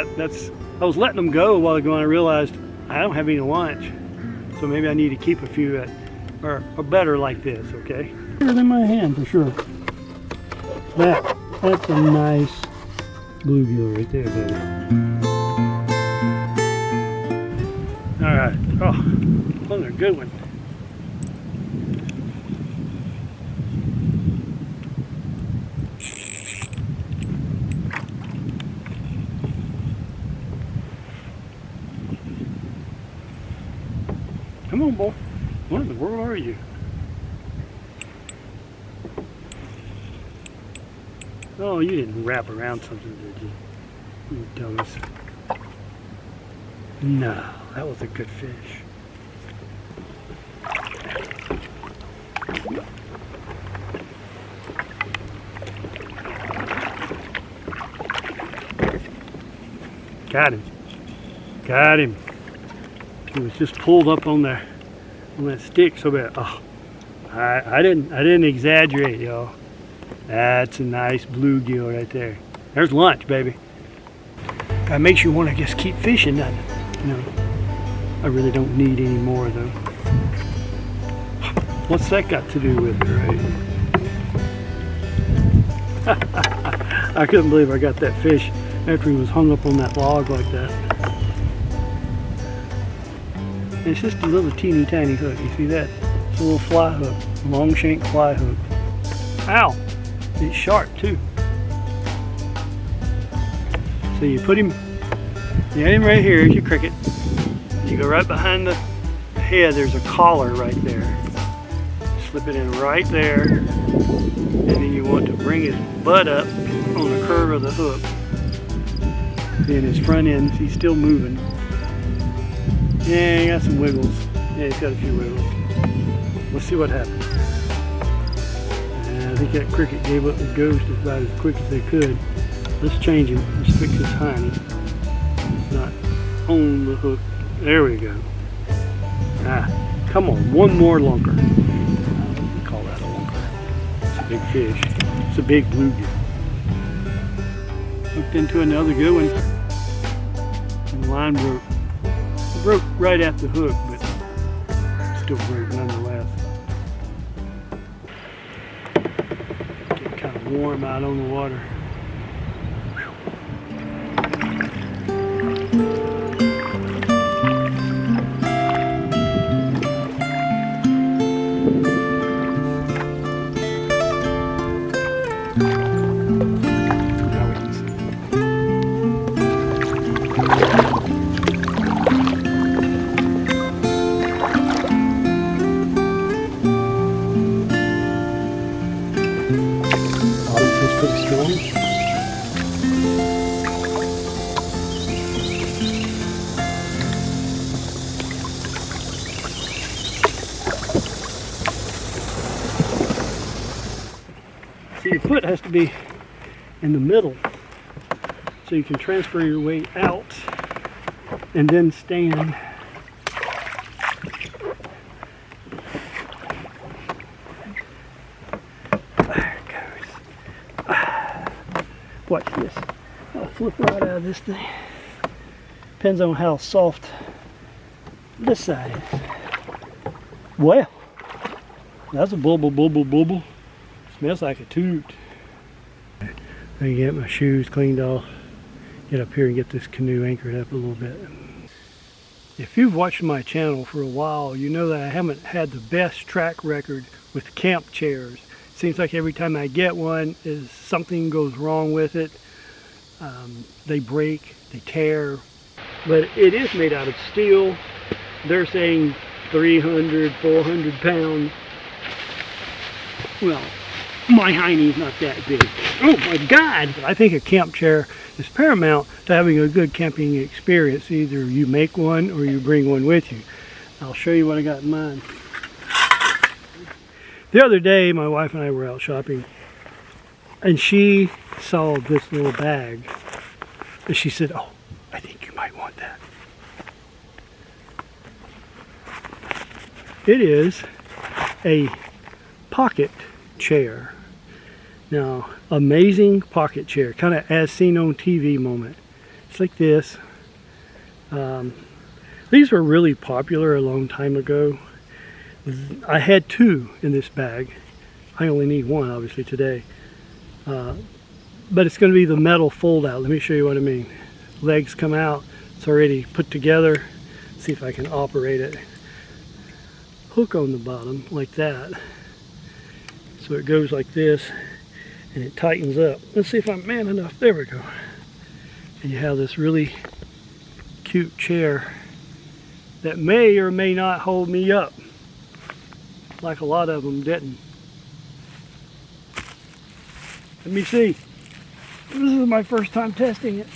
I was letting them go a while ago, and I realized I don't have any lunch, so maybe I need to keep a few at, or better like this. Okay, bigger than my hand for sure. That's a nice bluegill right there, baby. All right. Oh, those are a good one. Come on, boy. What in the world are you? Oh, you didn't wrap around something, did you? You dumbass. No, that was a good fish. Got him. Got him. He was just pulled up on that stick so bad. Oh, I didn't exaggerate, y'all. That's a nice bluegill right there. There's lunch, baby. That makes you want to just keep fishing, doesn't it? You know, I really don't need any more though. What's that got to do with it, right? I couldn't believe I got that fish after he was hung up on that log like that. And it's just a little teeny tiny hook. You see that? It's a little fly hook, long shank fly hook. Ow! It's sharp too. So you put him, you got him right here, here's your cricket. You go right behind the head, there's a collar right there. Slip it in right there. And then you want to bring his butt up on the curve of the hook. Then his front end, he's still moving. Yeah, he got some wiggles. Yeah, he's got a few wiggles. Let's see what happens. I think that cricket gave up the ghost about as quick as they could. Let's change him. Let's fix his hiney. It's not on the hook. There we go. Ah, come on, one more lunker. I wouldn't call that a lunker. It's a big fish. It's a big bluegill. Hooked into another good one. And the line broke. It broke right at the hook, but still broke nonetheless. Getting kind of warm out on the water. Pretty strong. So your foot has to be in the middle so you can transfer your weight out and then stand. Watch this. I'll flip right out of this thing. Depends on how soft this side is. Well, that's a bubble, bubble, bubble. Smells like a toot. I'm gonna get my shoes cleaned off, get up here and get this canoe anchored up a little bit. If you've watched my channel for a while, you know that I haven't had the best track record with camp chairs. Seems like every time I get one, something goes wrong with it. They break, they tear. But it is made out of steel. They're saying 300, 400 pounds. Well, my hiney's not that big. Oh my God! I think a camp chair is paramount to having a good camping experience. Either you make one or you bring one with you. I'll show you what I got in mind. The other day, my wife and I were out shopping, and she saw this little bag, and she said, "Oh, I think you might want that." It is a pocket chair. Now, amazing pocket chair, kind of as seen on TV moment. It's like this. These were really popular a long time ago. I had 2 in this bag. I only need 1, obviously, today. But it's going to be the metal fold out. Let me show you what I mean. Legs come out. It's already put together. See if I can operate it. Hook on the bottom like that. So it goes like this and it tightens up. Let's see if I'm man enough. There we go. And you have this really cute chair that may or may not hold me up, like a lot of them didn't. Let me see. This is my first time testing it.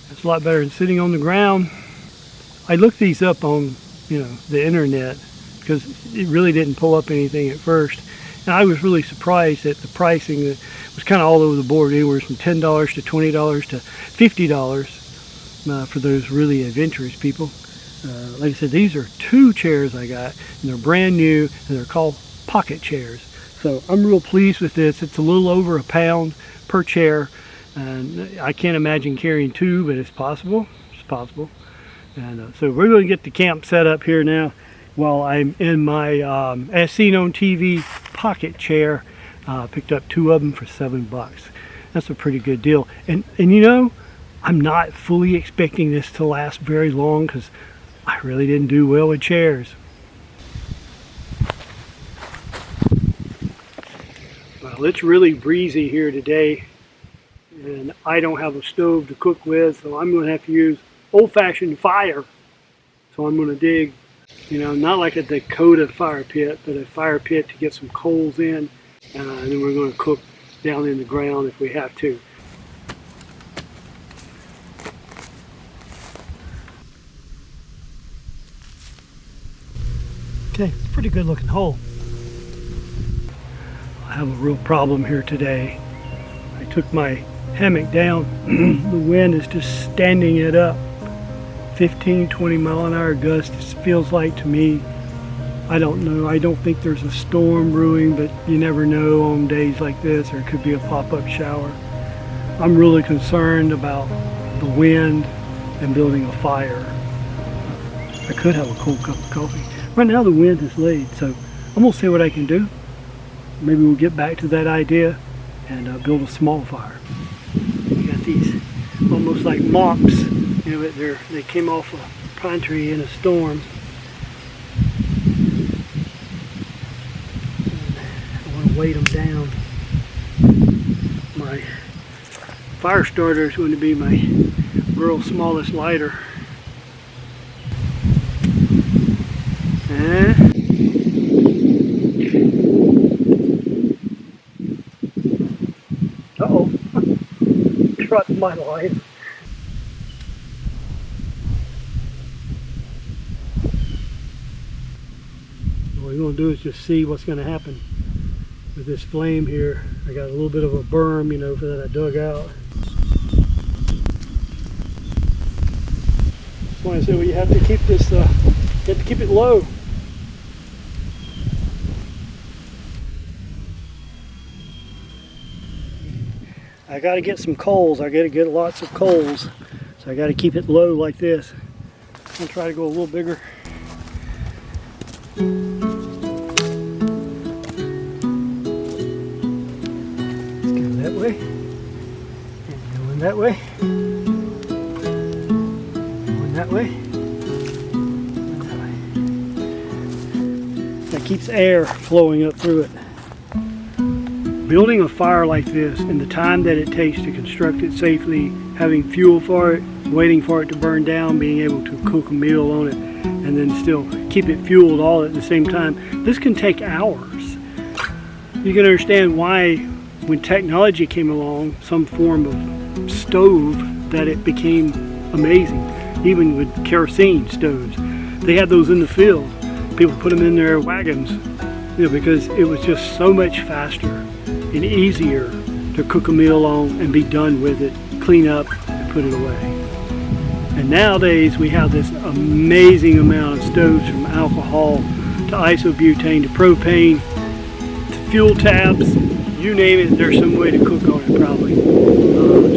It's a lot better than sitting on the ground. I looked these up on, the internet because it really didn't pull up anything at first. And I was really surprised at the pricing. It was kind of all over the board, anywhere from $10 to $20 to $50 for those really adventurous people. Like I said, these are 2 chairs I got, and they're brand new, and they're called pocket chairs. So I'm real pleased with this. It's a little over a pound per chair, and I can't imagine carrying 2, but it's possible. It's possible. And so we're going to get the camp set up here now while I'm in my as seen on TV pocket chair. Picked up 2 of them for $7. That's a pretty good deal. And I'm not fully expecting this to last very long because I really didn't do well with chairs. Well, it's really breezy here today, and I don't have a stove to cook with, so I'm going to have to use old-fashioned fire. So I'm going to dig, not like a Dakota fire pit, but a fire pit to get some coals in, and then we're going to cook down in the ground if we have to. Okay, it's a pretty good looking hole. I have a real problem here today. I took my hammock down. The wind is just standing it up. 15-20 mile an hour gusts, it feels like to me. I don't know. I don't think there's a storm brewing, but you never know on days like this. There could be a pop-up shower. I'm really concerned about the wind and building a fire. I could have a cold cup of coffee. Right now the wind has laid, so I'm going to see what I can do. Maybe we'll get back to that idea and build a small fire. We got these almost like mops. They came off a pine tree in a storm. I want to weight them down. My fire starter is going to be my world's smallest lighter. Uh-oh. Dropped my light. What we're going to do is just see what's going to happen with this flame here. I got a little bit of a berm, for that I dug out. That's why I said, well, you have to keep this, you have to keep it low. I got to get some coals. I got to get lots of coals. So I got to keep it low like this. I'm going to try to go a little bigger. Let's go that way. And going that way. Going that way. And that way. That keeps air flowing up through it. Building a fire like this and the time that it takes to construct it safely, having fuel for it, waiting for it to burn down, being able to cook a meal on it, and then still keep it fueled all at the same time, this can take hours. You can understand why when technology came along, some form of stove, that it became amazing. Even with kerosene stoves. They had those in the field. People put them in their wagons, because it was just so much faster and easier to cook a meal on and be done with it, clean up and put it away. And nowadays we have this amazing amount of stoves, from alcohol to isobutane to propane to fuel tabs. you name it, there's some way to cook on it probably.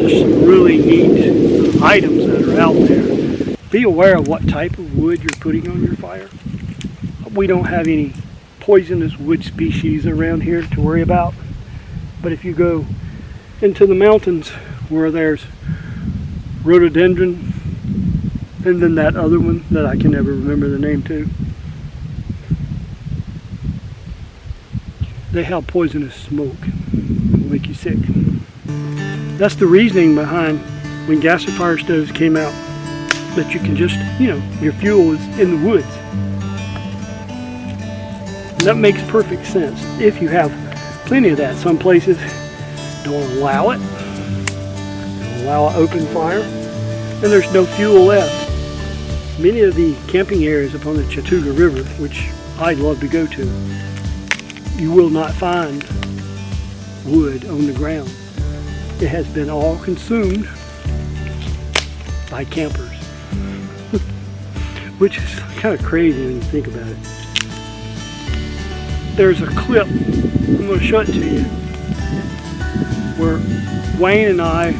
Just some really neat items that are out there. Be aware of what type of wood you're putting on your fire. We don't have any poisonous wood species around here to worry about. But if you go into the mountains where there's rhododendron, and then that other one that I can never remember the name to, they have poisonous smoke. It'll make you sick. That's the reasoning behind when gasifier stoves came out, that you can just, you know, your fuel is in the woods. And that makes perfect sense if you have plenty of that. Some places don't allow it. Don't allow an open fire, and there's no fuel left. Many of the camping areas upon the Chattooga River, which I'd love to go to, you will not find wood on the ground. It has been all consumed by campers, which is kind of crazy when you think about it. There's a clip, I'm going to show it to you, where Wayne and I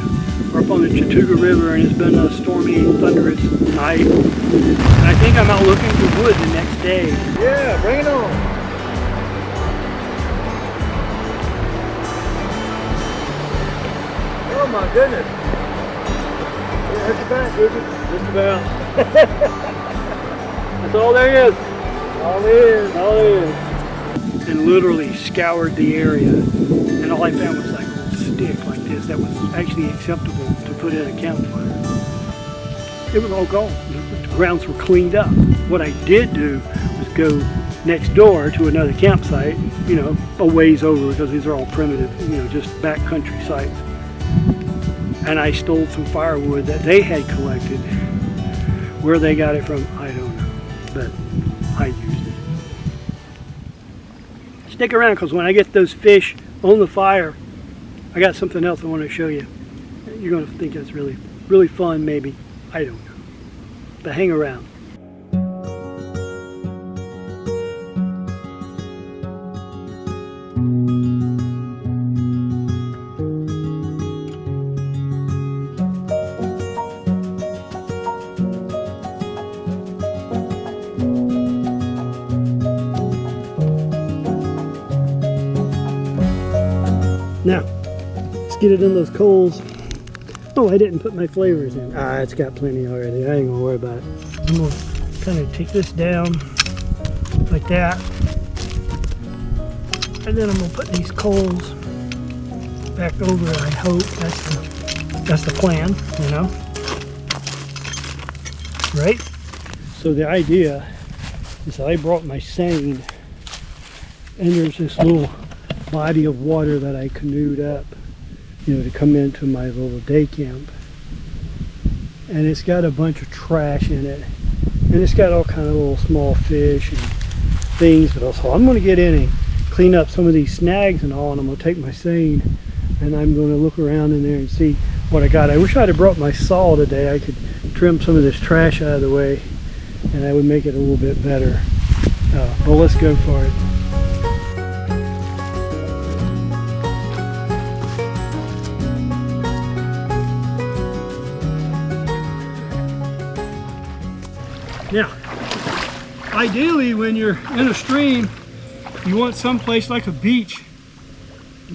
are up on the Chattooga River, and it's been a stormy, thunderous night. And I think I'm out looking for wood the next day. Yeah, bring it on. Oh my goodness. How's your back, is it? Just about. That's all there is. All in. All there is. And literally scoured the area, and all I found was like a little stick like this that was actually acceptable to put in a campfire. It was all gone. The grounds were cleaned up. What I did do was go next door to another campsite, you know, a ways over, because these are all primitive, you know, just backcountry sites. And I stole some firewood that they had collected. Where they got it from, I don't know, but I used it. Stick around, because when I get those fish on the fire, I got something else I want to show you. You're going to think it's really, really fun, maybe. I don't know. But hang around. Now, let's get it in those coals. Oh, I didn't put my flavors in. Ah, it's got plenty already. I ain't gonna worry about it. I'm gonna kind of take this down like that. And then I'm gonna put these coals back over, I hope. That's the plan, you know? Right? So the idea is that I brought my seine, and there's this little body of water that I canoed up, you know, to come into my little day camp. And it's got a bunch of trash in it, and it's got all kind of little small fish and things. But also, I'm going to get in and clean up some of these snags and all, and I'm going to take my seine and I'm going to look around in there and see what I got. I wish I'd have brought my saw today. I could trim some of this trash out of the way, and that would make it a little bit better. But let's go for it. Now, ideally when you're in a stream, you want some place like a beach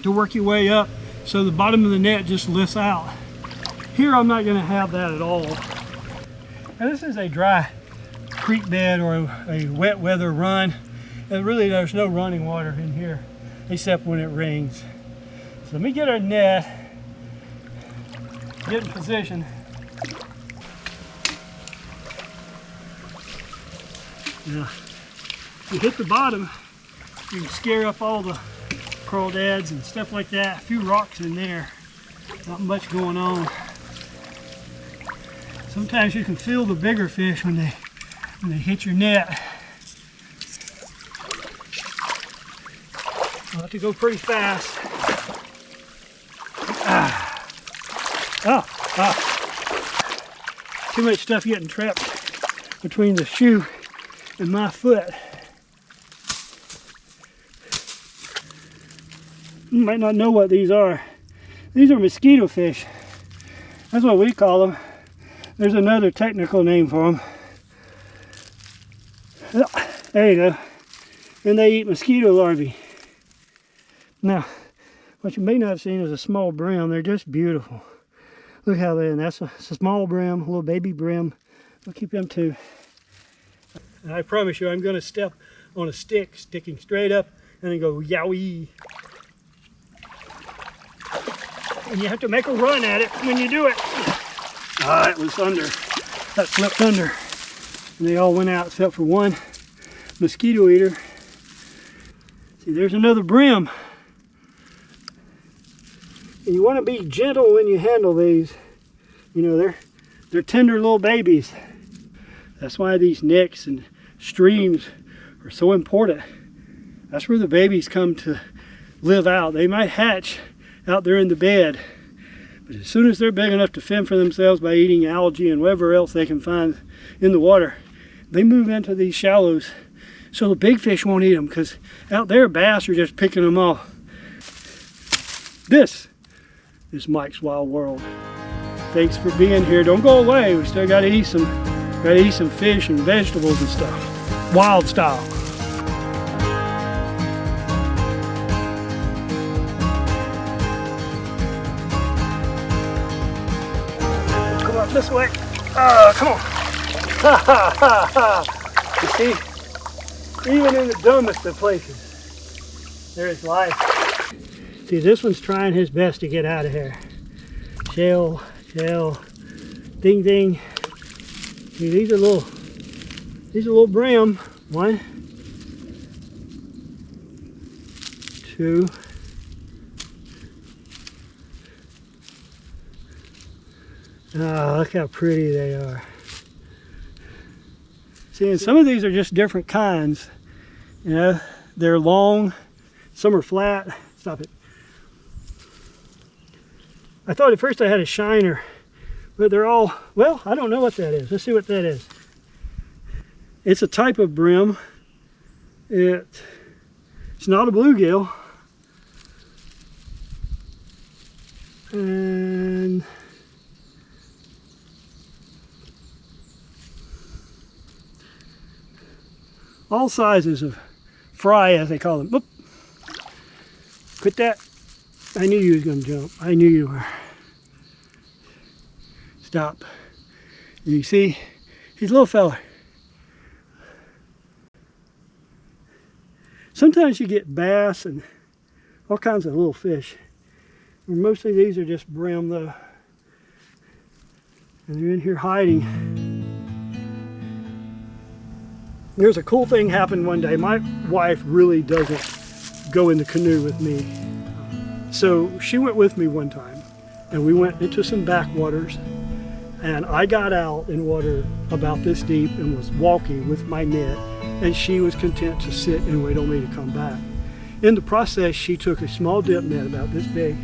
to work your way up so the bottom of the net just lifts out. Here I'm not going to have that at all. Now this is a dry creek bed or a wet weather run, and really there's no running water in here except when it rains. So let me get our net, get in position. Now, if you hit the bottom, you can scare up all the crawdads and stuff like that. A few rocks in there, not much going on. Sometimes you can feel the bigger fish when they hit your net. I'll have to go pretty fast. Too much stuff getting trapped between the shoe and my foot. You might not know what these are. These are mosquito fish. That's what we call them. There's another technical name for them. There you go. And they eat mosquito larvae. Now, what you may not have seen is a small brim. They're just beautiful. Look how they, and that's a small brim, a little baby brim. We'll keep them too. And I promise you, I'm going to step on a stick, sticking straight up, and then go yowie. And you have to make a run at it when you do it. Ah, it was under. That flipped under. And they all went out except for one mosquito eater. See, there's another brim. And you want to be gentle when you handle these. You know, they're tender little babies. That's why these necks and streams are so important. That's where the babies come to live out. They might hatch out there in the bed, but as soon as they're big enough to fend for themselves by eating algae and whatever else they can find in the water, they move into these shallows so the big fish won't eat them, because out there bass are just picking them off. This is Mike's Wild World. Thanks for being here. Don't go away. We still gotta eat some fish and vegetables and stuff. Wild style. Come up this way. Come on. Ha ha ha ha. You see? Even in the dumbest of places, there is life. See, this one's trying his best to get out of here. Shell, ding ding. See, these are little brim. 1, 2. Oh, look how pretty they are. See, and some of these are just different kinds. You know, they're long, some are flat. Stop it. I thought at first I had a shiner, but they're all, well, I don't know what that is. Let's see what that is. It's a type of brim. It's not a bluegill. And all sizes of fry, as they call them. Whoop. Quit that. I knew you was going to jump. I knew you were. Stop. And you see, he's a little fella. Sometimes you get bass and all kinds of little fish. Mostly these are just brim though. And they're in here hiding. There's a cool thing happened one day. My wife really doesn't go in the canoe with me. So she went with me one time and we went into some backwaters, and I got out in water about this deep and was walking with my net, and she was content to sit and wait on me to come back. In the process, she took a small dip net about this big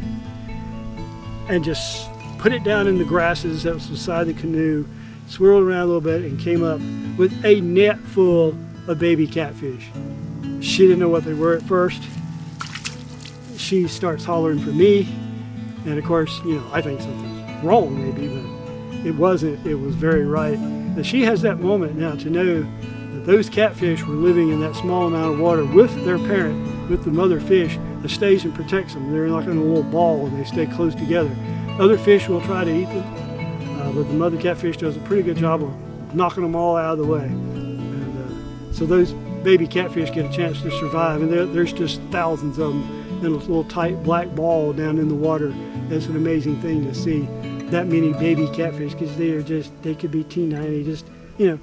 and just put it down in the grasses that was beside the canoe, swirled around a little bit, and came up with a net full of baby catfish. She didn't know what they were at first. She starts hollering for me, and of course, you know, I think something's wrong maybe, but it wasn't. It was very right. And she has that moment now to know that those catfish were living in that small amount of water with their parent, with the mother fish that stays and protects them. They're like in a little ball and they stay close together. Other fish will try to eat them, but the mother catfish does a pretty good job of knocking them all out of the way. And so those baby catfish get a chance to survive, and there's just thousands of them in a little tight black ball down in the water. It's an amazing thing to see that many baby catfish, because they could be teeny, just, you know,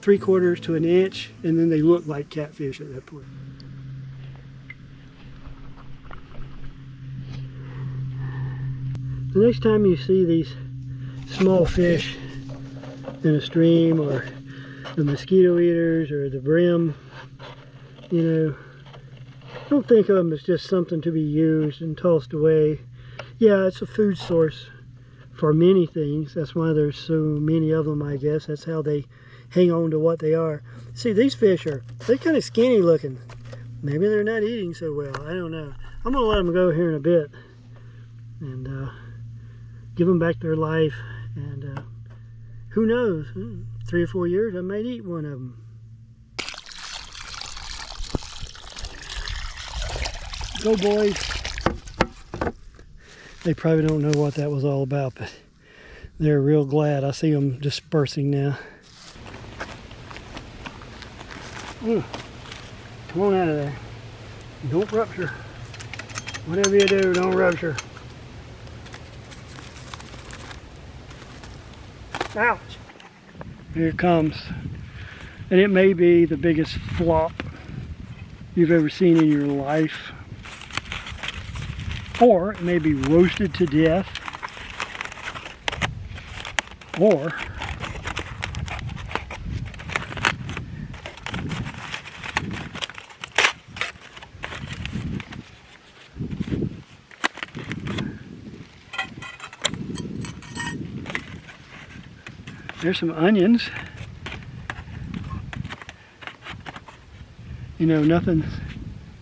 3/4 to an inch, and then they look like catfish at that point. The next time you see these small fish in a stream, or the mosquito eaters or the brim, you know, don't think of them as just something to be used and tossed away. Yeah, it's a food source for many things. That's why there's so many of them, I guess. That's how they hang on to what they are. See, these fish they're kind of skinny looking. Maybe they're not eating so well. I don't know. I'm going to let them go here in a bit and give them back their life. And who knows, 3 or 4 years I might eat one of them. Go boys. They probably don't know what that was all about, but they're real glad. I see them dispersing now. Come on out of there. Don't rupture. Whatever you do, don't rupture. Ouch! Here it comes. And it may be the biggest flop you've ever seen in your life. Or it may be roasted to death. Or there's some onions. You know, nothing's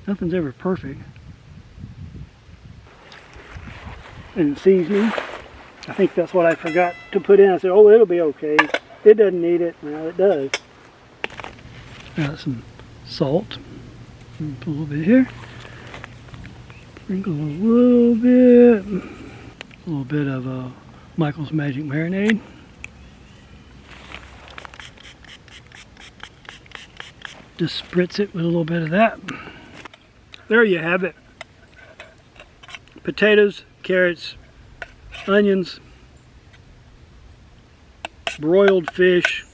ever perfect. And seasoning. I think that's what I forgot to put in. I said, oh, it'll be okay. It doesn't need it. Well, it does. Got some salt. Put a little bit here. Sprinkle a little bit. A little bit of Michael's Magic Marinade. Just spritz it with a little bit of that. There you have it. Potatoes, carrots, onions, broiled fish.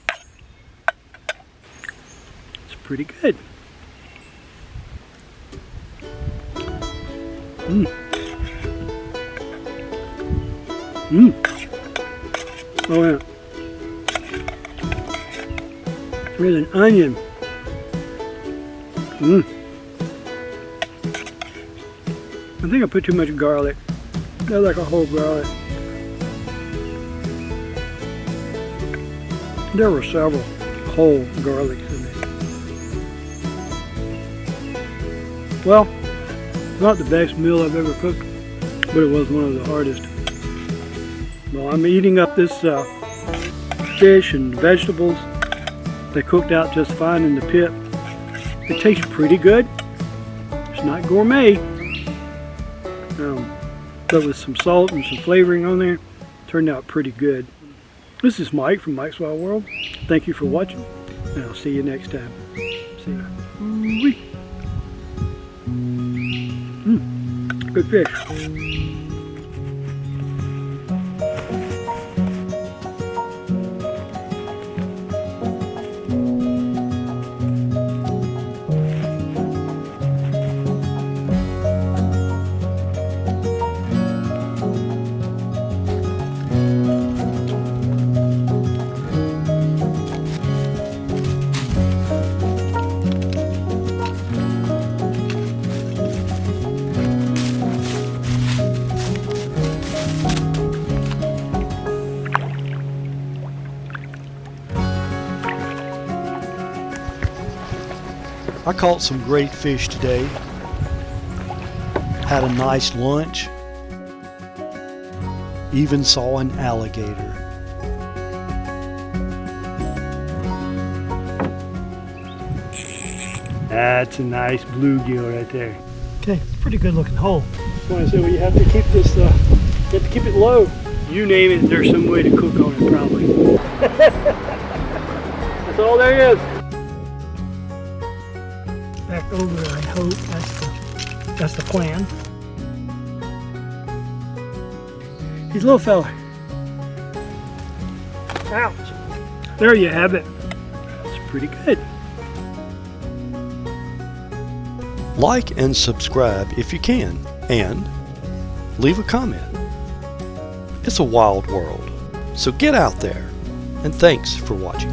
It's pretty good. Oh yeah. With an onion. I think I put too much garlic. I like a whole garlic. There were several whole garlics in it. Well, not the best meal I've ever cooked, but it was one of the hardest. Well, I'm eating up this fish and vegetables. They cooked out just fine in the pit. It tastes pretty good. It's not gourmet. But with some salt and some flavoring on there, turned out pretty good. This is Mike from Mike's Wild World. Thank you for watching, and I'll see you next time. See ya. Good fish. I caught some great fish today. Had a nice lunch. Even saw an alligator. That's a nice bluegill right there. Okay, it's a pretty good looking hole. That's why I said, well, you have to keep this, you have to keep it low. You name it, there's some way to cook on it probably. That's all there is. Back over, I hope. That's the plan. He's a little fella. Ouch. There you have it. It's pretty good. Like and subscribe if you can, and leave a comment. It's a wild world, so get out there, and thanks for watching.